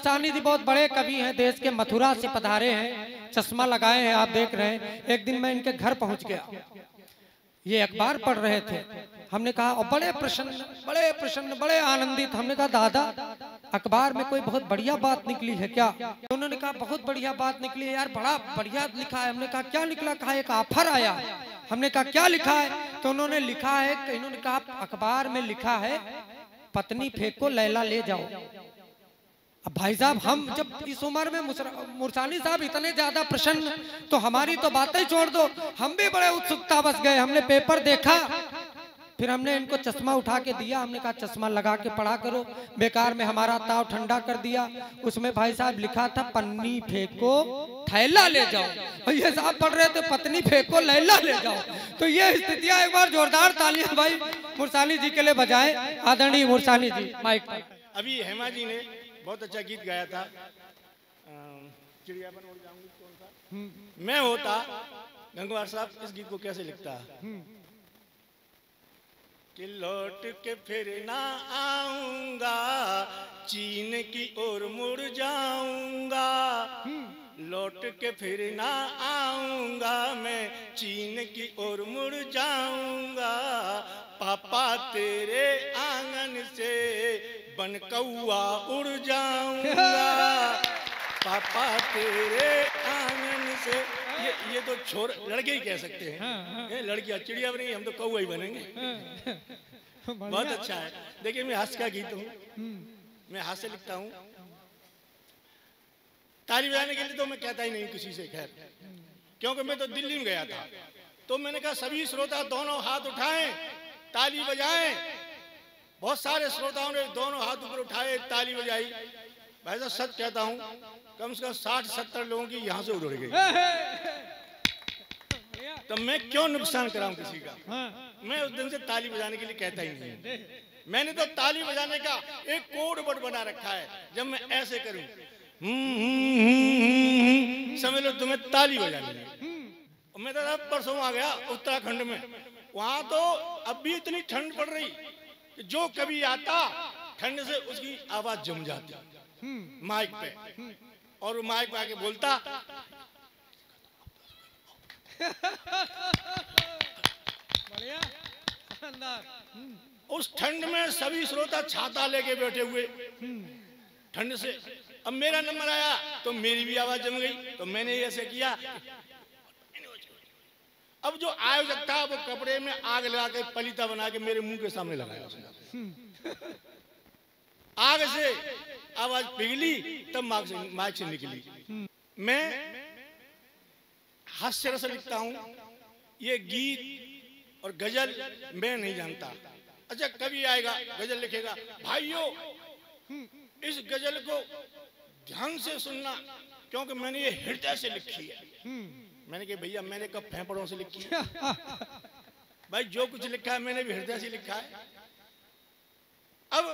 मुरसानी जी बहुत बड़े कवि हैं, देश के मथुरा से पधारे हैं, चश्मा लगाए हैं, आप देख रहे हैं। एक दिन मैं इनके घर पहुंच गया, ये अखबार पढ़ रहे थे। हमने कहा, और बड़े प्रसन्न बड़े आनंदित। हमने कहा, दादा अखबार में कोई बहुत बढ़िया बात निकली है क्या? तो उन्होंने कहा, बहुत बढ़िया बात निकली है यार, बड़ा बढ़िया लिखा है। हमने कहा, क्या निकला? कहा, एक ऑफर आया। हमने कहा, क्या लिखा है? तो उन्होंने लिखा है, इन्होंने कहा अखबार में लिखा है, पत्नी फेंको लैला ले जाओ। अब भाई साहब, हम जब इस उम्र में मुरसानी साहब इतने ज्यादा प्रसन्न, तो हमारी तो बातें ही छोड़ दो, हम भी बड़े उत्सुकता बस गए। हमने पेपर देखा, फिर हमने इनको चश्मा उठा के दिया। हमने कहा, चश्मा लगा के पढ़ा करो। बेकार में हमारा ताव ठंडा कर दिया। उसमें भाई साहब लिखा था, पन्नी फेंको थैला ले जाओ। ये साहब पढ़ रहे थे, पत्नी फेंको लैला ले जाओ। तो ये स्थितियां, एक बार जोरदार तालियां भाई मुरसानी जी के लिए बजाएं। आदरणीय मुरसानी जी, माइक पर। अभी हेमा जी ने बहुत अच्छा गीत गाया था, चिड़िया बन उड़ जाऊंगी, कौन सा? मैं होता गंगवार साहब इस गीत को कैसे लिखता कि लौट के फिर ना आऊंगा, चीन की ओर मुड़ जाऊंगा। लौट के फिर ना आऊंगा, मैं चीन की ओर मुड़ जाऊंगा। पापा तेरे आंगन से बन कौआ उड़ जाऊंगा। पापा तेरे आंगन से, ये तो छोर लड़के ही कह सकते हैं। लड़कियां चिड़िया बनेंगी, हम तो कौआ ही बनेंगे। बहुत अच्छा है। देखिए, मैं हास्य का गीत हूँ, मैं हास्य लिखता हूँ। ताली बजाने के लिए तो मैं कहता ही नहीं किसी से, खैर, क्योंकि मैं तो दिल्ली में गया था। तो मैंने कहा, सभी श्रोता दोनों हाथ उठाएं, ताली बजाएं। बहुत सारे श्रोताओं ने दोनों हाथ ऊपर उठाए, ताली बजाई। भाई साहब सच कहता हूँ, कम से कम 60-70 लोगों की यहाँ से उड़ गई। तो मैं क्यों नुकसान कराऊं किसी का? मैं उस दिन से ताली बजाने के लिए कहता ही नहीं। मैंने तो ताली बजाने का एक कोड वर्ड बना रखा है। जब मैं ऐसे करूं, समझ लो तुम्हें ताली बजानी है। मैं तो परसों आ गया उत्तराखंड में, वहां तो अब भी इतनी ठंड पड़ रही कि जो कभी आता, ठंड से उसकी आवाज जम जाती माइक पे, और वो माइक पे आके बोलता। बढ़िया, उस ठंड में सभी श्रोता छाता लेके बैठे हुए ठंड से। अब मेरा नंबर आया तो मेरी भी आवाज जम गई, तो मैंने ऐसे किया। अब जो आयोजक था वो कपड़े में आग लगा के पलीता बना के मेरे मुंह के सामने लगाया उसने। आग से आवाज पिघली, तब माइक से निकली। मैं हास्य रस लिखता हूं। ये गीत और गजल मैं नहीं जानता। अच्छा, कभी आएगा गजल लिखेगा, भाइयों इस गजल को ध्यान से सुनना, क्योंकि मैंने ये हृदय से लिखी है। मैंने कहा, भैया मैंने कब फेफड़ों से लिखी है? भाई जो कुछ लिखा है मैंने भी हृदय से लिखा है। अब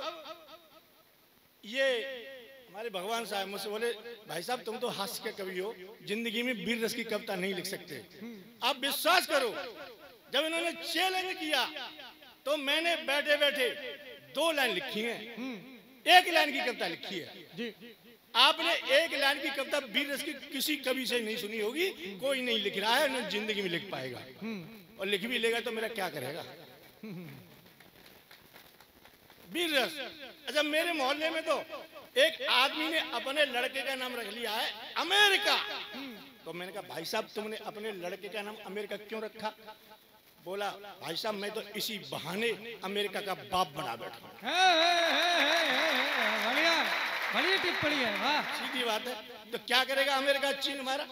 ये हमारे भगवान साहब मुझसे बोले, भाई साहब तुम तो हास्य के कवि हो, जिंदगी में वीर रस की कविता नहीं लिख सकते। आप विश्वास करो, जब इन्होंने चैलेंज किया तो मैंने बैठे बैठे 2 लाइन लिखी है, 1 लाइन की कविता लिखी है। आपने 1 लाइन की कविता वीर रस की किसी कवि से नहीं सुनी होगी, कोई नहीं लिख रहा है, न जिंदगी में लिख पाएगा, और लिख भी लेगा तो मेरा क्या करेगा वीर रस। अच्छा, मेरे मोहल्ले में तो एक आदमी ने अपने लड़के का नाम रख लिया है अमेरिका। तो मैंने कहा, भाई साहब तुमने अपने लड़के का नाम अमेरिका क्यों रखा? बोला, भाई साहब मैं तो इसी बहाने अमेरिका का बाप बना बैठा। बढ़िया बढ़िया टिप्पणी है, वाह। सीधी बात है। तो क्या करेगा अमेरिका, चीन हमारा?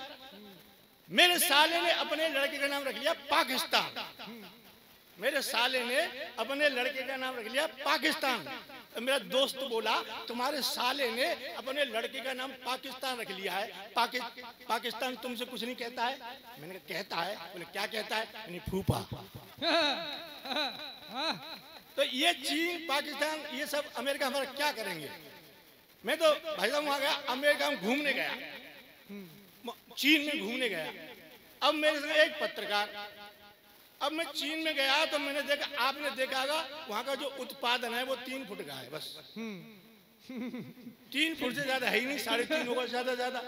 मेरे साले ने अपने लड़के का नाम रख लिया पाकिस्तान। मेरे साले ने अपने लड़के का नाम रख लिया पाकिस्तान। तो मेरा दोस्त बोला, तुम्हारे साले ने अपने लड़के का नाम पाकिस्तान रख लिया है, पाकिस्तान तुमसे कुछ नहीं कहता है? मैंने कहा, कहता है। बोले, क्या कहता है? मैंने फूफा। तो ये चीन, पाकिस्तान, ये सब अमेरिका हमारा क्या करेंगे? मैं तो भाई साहब वहां गया, अमेरिका में घूमने गया, चीन में घूमने गया। अब मेरे संग एक पत्रकार, अब मैं चीन में गया तो मैंने देखा, आपने देखा होगा वहां का जो उत्पादन है वो 3 फुट का है बस। 3 फुट से ज्यादा है ही नहीं, 3.5 होगा ज्यादा।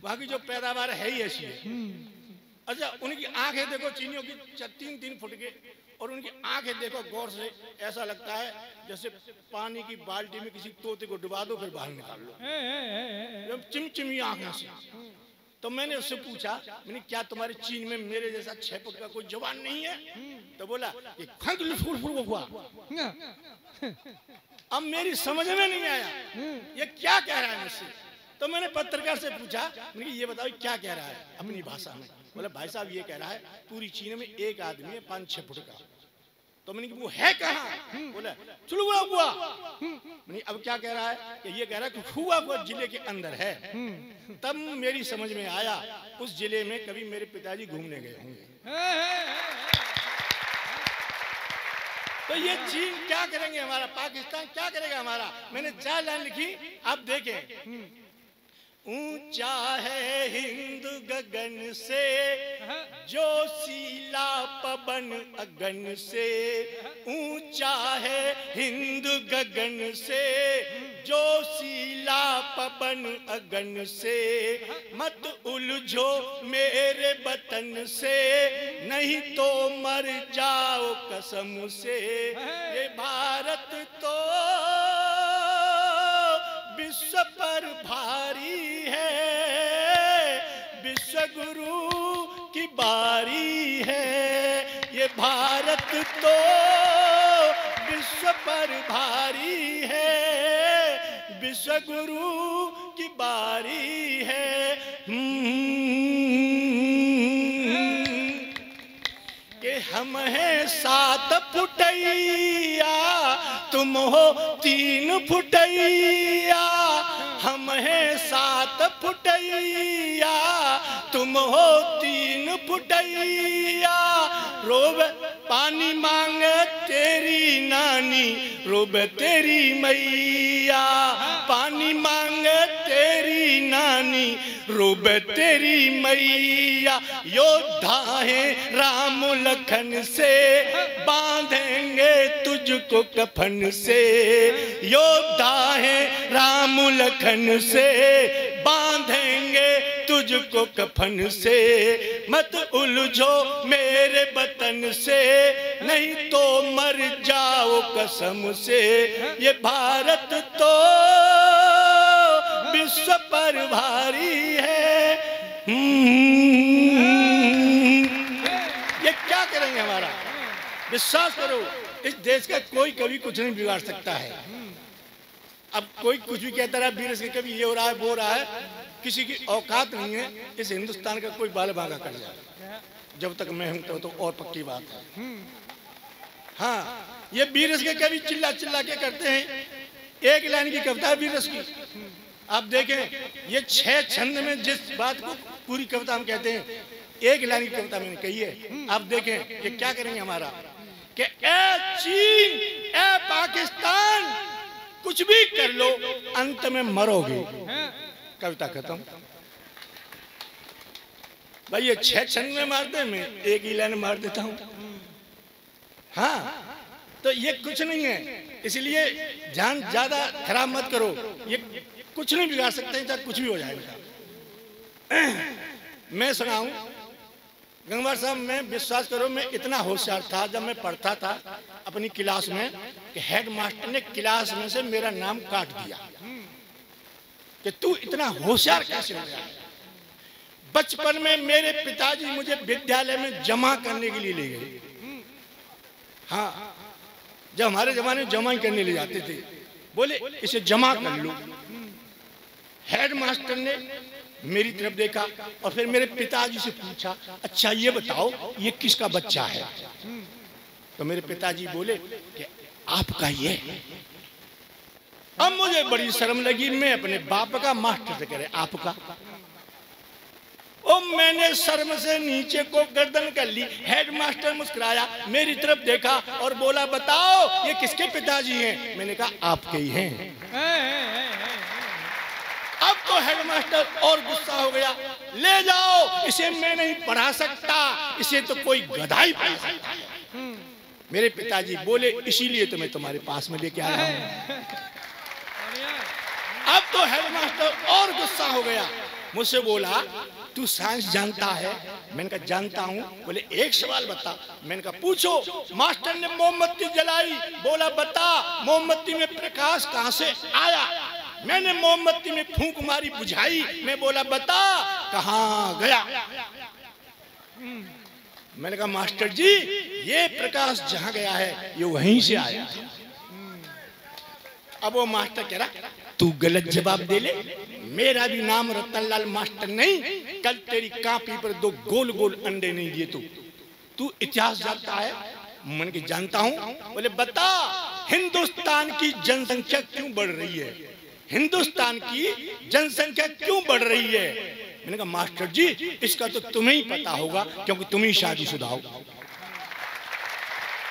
वहां की जो पैदावार है ही ऐसी है। अच्छा, उनकी आंखें देखो चीनियों की 3-3 फुट के, और उनकी आंखें देखो गौर से, ऐसा लगता है जैसे पानी की बाल्टी में किसी तोते को डुबा दो फिर बाहर निकाल लो, चिमचिमी आंखें से। तो मैंने उससे पूछा, मैंने क्या तुम्हारे चीन में मेरे जैसा 6 फुट का कोई जवान नहीं है? तो बोला ये फुल हुआ। अब मेरी समझ में नहीं आया ये क्या कह रहा है मुझसे। तो मैंने पत्रकार से पूछा, मैंने ये बताओ क्या कह रहा है अपनी भाषा में। बोला भाई साहब ये कह रहा है पूरी चीन में एक आदमी है 5-6 फुट का। तो मैंने वो है कहाँ? बोला चुलबुला हुआ। मैंने अब क्या कह रहा है कि ये कह रहा है कि हुआ जिले के अंदर है। तब मेरी समझ में आया उस जिले में कभी मेरे पिताजी घूमने गए होंगे। तो ये चीन क्या करेंगे हमारा, पाकिस्तान क्या करेगा हमारा। मैंने 4 लाइन लिखी, आप देखें। ऊंचा है हिंद गगन से जो सीला पवन अगन से, ऊंचा है हिंद गगन से जो सीला पवन अगन से, मत उलझो मेरे वतन से नहीं तो मर जाओ कसम से। ये भारत तो विश्व पर भारी है, विश्व गुरु की बारी है। ये भारत तो विश्व पर भारी है, विश्व गुरु की बारी है। कि हम हैं 7 फुटैया तुम हो 3 फुटैया, हम हैं 7 फुटैया तुम हो 3 फुटैया। रोब पानी मांगे तेरी नानी, रोब तेरी मैया, पानी मांगे तेरी नानी, रोब तेरी मैया। योद्धा है राम लखन से बांधेंगे तुझको कफन से, योद्धा है राम लखन से बांधेंगे तुझको कफन से। मत उलझो मेरे वतन से नहीं तो मर जाओ कसम से। ये भारत तो विश्व पर भारी है। ये क्या करेंगे हमारा, विश्वास करो इस देश का कोई कभी कुछ नहीं बिगाड़ सकता है। अब कोई कुछ भी कहता रहा वीर से, कभी ये हो रहा है वो हो रहा है, किसी की औकात नहीं है इस हिंदुस्तान का कोई बाल बांका कर जाए। जब तक मैं हूं तो और पक्की बात है। हाँ, ये वीरस के कभी चिल्ला चिल्ला के करते हैं। एक लाइन की कविता है वीरस की, आप देखें ये 6 छंद में जिस बात को पूरी कविता हम कहते हैं, एक लाइन की कविता मैंने कही है। आप देखें ये क्या करेंगे हमारा, कि ए चीन ए पाकिस्तान कुछ भी कर लो अंत में मरोगे। कविता खत्म। भाई ये 6 छंद में मारते हैं, मैं एक ही लाइन मार देता हूं। हाँ, तो ये कुछ नहीं है, इसलिए ध्यान ज्यादा खराब मत करो। ये कुछ नहीं बिगाड़ सकते, चाहे कुछ भी हो जाएगा। मैं सुनाऊं गंगवार साहब, मैं विश्वास करो मैं इतना होशियार था जब मैं पढ़ता था अपनी क्लास में कि हेडमास्टर ने क्लास में से मेरा नाम काट दिया कि तू इतना होशियार कैसे हो गया। बचपन में मेरे पिताजी मुझे विद्यालय में जमा करने के लिए ले गए। हाँ, जब हमारे जमाने में जमा करने ले जाते थे, बोले इसे जमा कर लो। हेडमास्टर ने मेरी तरफ देखा और फिर मेरे पिताजी से पूछा, अच्छा ये बताओ ये किसका बच्चा है। तो मेरे पिताजी बोले कि आपका ये। अब मुझे बड़ी शर्म लगी, मैं अपने बाप का मास्टर से कह रहे आपका। ओ मैंने शर्म से नीचे को गर्दन कर ली। हेडमास्टर मुस्कुराया, मेरी तरफ देखा और बोला बताओ ये किसके पिताजी हैं। मैंने कहा आपके ही हैं। अब तो हेडमास्टर और गुस्सा हो गया, ले जाओ इसे मैं नहीं पढ़ा सकता, इसे तो कोई गधा ही पढ़ा सकता है। मेरे पिताजी बोले इसीलिए तो मैं तुम्हारे पास में लेके आया हूं। अब तो हेडमास्टर और गुस्सा हो गया, मुझसे बोला तू साइंस जानता है? मैंने कहा जानता हूं। बोले एक सवाल बता। मैंने कहा पूछो। मास्टर ने मोमबत्ती जलाई, बोला बता मोमबत्ती में प्रकाश कहां से आया? मैंने मोमबत्ती में फूंक मारी, बुझाई, मैं बोला बता कहां गया? मैंने कहा मास्टर जी ये प्रकाश जहां गया है ये वहीं से आया। अब वो मास्टर कह रहा तू गलत जवाब दे ले, मेरा भी नाम रतनलाल मास्टर नहीं, कल तेरी कॉपी पर 2 गोल गोल अंडे नहीं दिए तू इतिहास जानता है? मैंने कहा जानता हूं। बोले बता हिंदुस्तान की जनसंख्या क्यों बढ़ रही है? हिंदुस्तान की जनसंख्या क्यों बढ़ रही है? मैंने कहा मास्टर जी इसका तो तुम्हें ही पता होगा क्योंकि तुम ही शादीशुदा हो।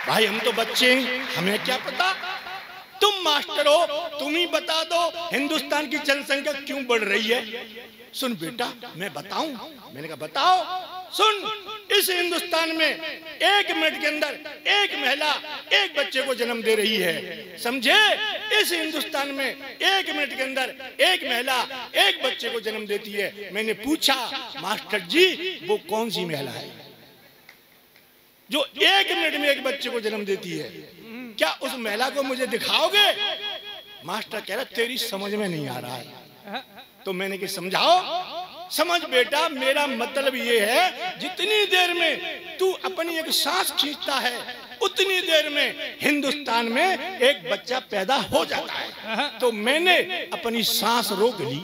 भाई हम तो बच्चे हैं, हमें क्या पता? तुम मास्टर हो, तुम ही बता दो हिंदुस्तान की जनसंख्या क्यों बढ़ रही है। सुन बेटा मैं बताऊं? मैंने कहा बताओ। सुन, इस हिंदुस्तान में 1 मिनट के अंदर एक महिला एक बच्चे को जन्म दे रही है, समझे? इस हिंदुस्तान में 1 मिनट के अंदर एक महिला एक बच्चे को जन्म देती है। मैंने पूछा मास्टर जी वो कौन सी महिला है जो 1 मिनट में एक बच्चे को जन्म देती है? क्या उस महिला को मुझे दिखाओगे? मास्टर कह रहा तेरी समझ में नहीं आ रहा है। तो मैंने कि समझाओ। समझ बेटा, मेरा मतलब ये है जितनी देर में तू अपनी एक सांस खींचता है उतनी देर में हिंदुस्तान में एक बच्चा पैदा हो जाता है। तो मैंने अपनी सांस रोक ली।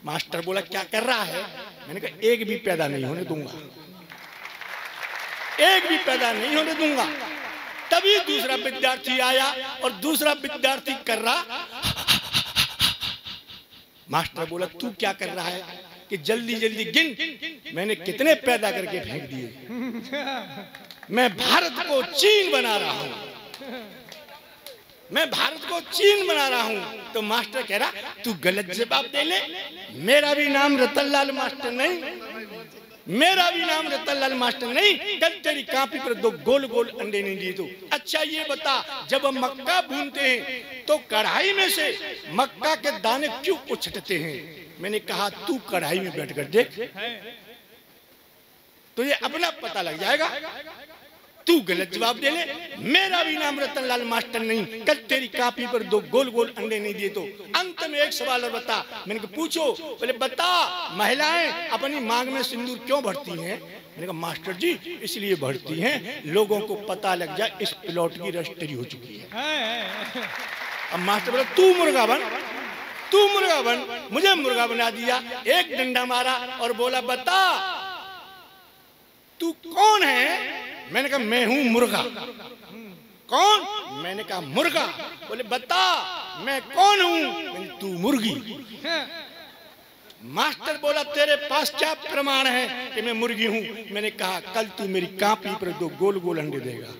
मास्टर बोला क्या कर रहा है? मैंने कहा एक भी पैदा नहीं होने दूंगा, एक भी पैदा नहीं होने दूंगा। तभी दूसरा विद्यार्थी आया और दूसरा विद्यार्थी कर रहा। मास्टर बोला तू क्या कर रहा है? कि जल्दी जल्दी गिन मैंने कितने पैदा करके फेंक दिए। मैं भारत को चीन बना रहा हूं, मैं भारत को चीन बना रहा हूं। तो मास्टर कह रहा तू गलत जवाब दे ले, मेरा भी नाम रतनलाल मास्टर नहीं, मेरा भी नाम रतनलाल मास्टर नहीं, कल तेरी कॉपी पर 2 गोल गोल अंडे नहीं दिए तू। अच्छा ये बता जब हम मक्का भूनते हैं तो कढ़ाई में से मक्का के दाने क्यों उछटते हैं? मैंने कहा तू कढ़ाई में बैठकर देख तो ये अपना पता लग जाएगा। तू गलत जवाब दे ले, मेरा भी नाम रतनलाल मास्टर नहीं, कल तेरी कॉपी पर 2 गोल गोल अंडे नहीं दिए तो। अंत में एक सवाल और बता। मैंने कहा पूछो। बोले बता महिलाएं अपनी मांग में सिंदूर क्यों भरती हैं? मैंने कहा मास्टर जी इसलिए भरती हैं लोगों को पता लग जाए इस प्लॉट की रजिस्ट्री हो चुकी है। अब मास्टर बोला तू मुर्गा बन, तू मुर्गा बन। मुझे मुर्गा बना दिया, एक डंडा मारा और बोला बता तू कौन है? मैंने कहा मैं हूं मुर्गा। कौन? मैंने कहा मुर्गा। बोले बता मैं कौन हूं? तू मुर्गी। मास्टर बोला तेरे पास क्या प्रमाण है कि मैं मुर्गी हूं? मैंने कहा कल तू मेरी कॉपी पर 2 गोल गोल अंडे देगा।